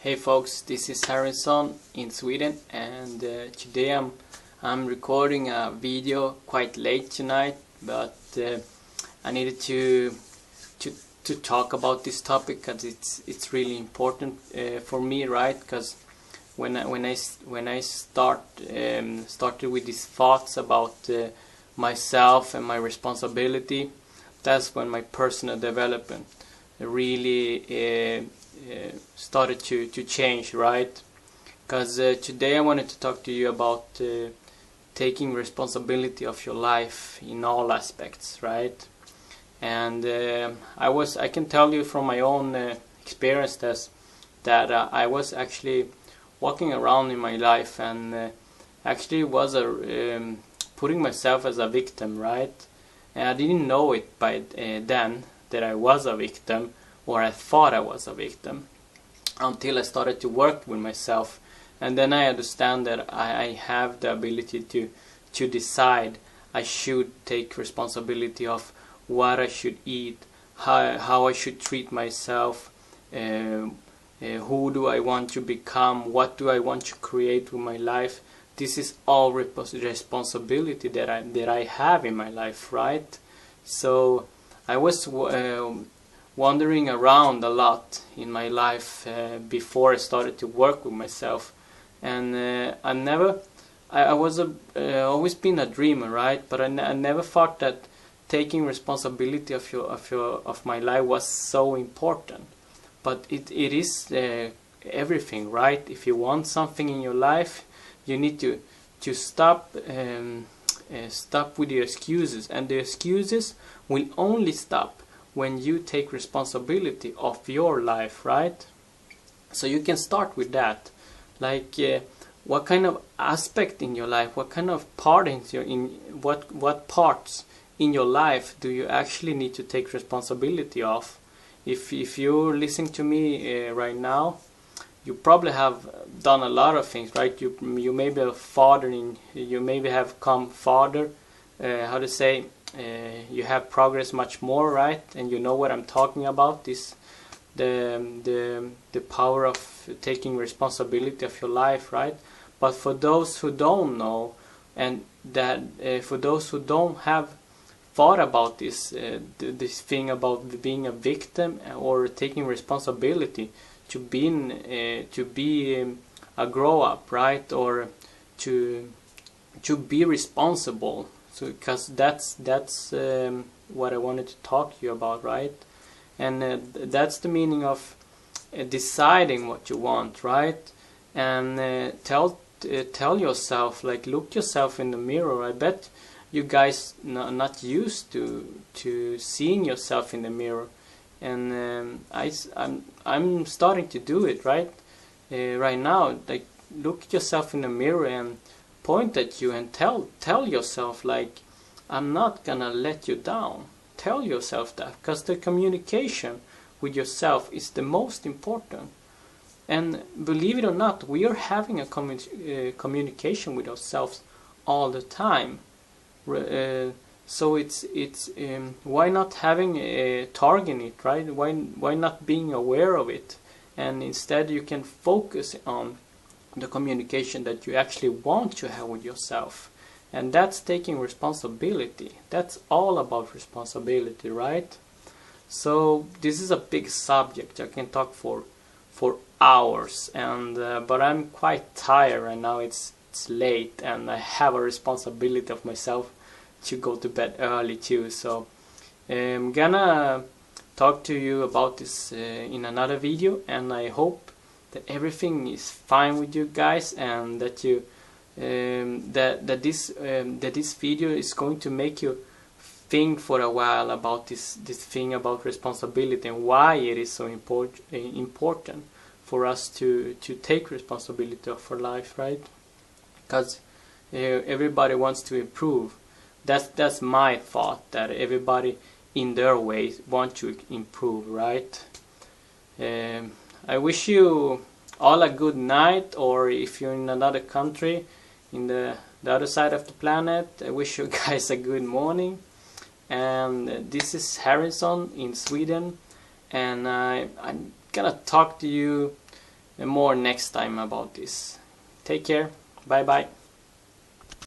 Hey folks, this is Harrison in Sweden, and today I'm recording a video quite late tonight, but I needed to talk about this topic because it's really important for me, right? Because when I started with these thoughts about myself and my responsibility, that's when my personal development really started to change, right? Because today I wanted to talk to you about taking responsibility of your life in all aspects, right? And I can tell you from my own experience that I was actually walking around in my life and actually was putting myself as a victim, right? And I didn't know it by then that I was a victim, or I thought I was a victim, until I started to work with myself, and then I understand that I have the ability to decide. I should take responsibility of what I should eat, how I should treat myself, who do I want to become, what do I want to create with my life. This is all responsibility that I have in my life, right? So I was wandering around a lot in my life before I started to work with myself, and I was always been a dreamer, right? But I never thought that taking responsibility of my life was so important. But it is everything, right? If you want something in your life, you need to stop with your excuses, and the excuses will only stop when you take responsibility of your life, right? So you can start with that, like what kind of aspect in your life, what kind of part what parts in your life do you actually need to take responsibility of? If you're listening to me right now, you probably have done a lot of things, right? You may be a father, you maybe have come farther, how to say, you have progressed much more, right? And you know what I'm talking about, the power of taking responsibility of your life, right? But for those who don't know, and that for those who don't have thought about this thing about being a victim or taking responsibility to be a grow up, right? Or to be responsible. So because that's what I wanted to talk to you about, right? And that's the meaning of deciding what you want, right? And tell yourself, like, look yourself in the mirror. I bet you guys not used to seeing yourself in the mirror, and I'm starting to do it, right? Right now, like, look at yourself in the mirror and point at you and tell yourself, like, I'm not gonna let you down. Tell yourself that, because the communication with yourself is the most important. And believe it or not, we are having a communication with ourselves all the time. So it's why not having targeting it, right? Why not being aware of it, and instead you can focus on the communication that you actually want to have with yourself. And that's taking responsibility. That's all about responsibility, right? So this is a big subject. I can talk for hours, and but I'm quite tired right now. It's late, and I have a responsibility of myself to go to bed early too. So I'm gonna talk to you about this in another video, and I hope that everything is fine with you guys, and that you that this video is going to make you think for a while about this thing about responsibility, and why it is so important for us to take responsibility of our life, right? Because everybody wants to improve. That's my thought, that everybody in their way want to improve, right? I wish you all a good night, or if you're in another country, in the other side of the planet, I wish you guys a good morning. And this is Harrison in Sweden, and I'm gonna talk to you more next time about this. Take care. Bye bye.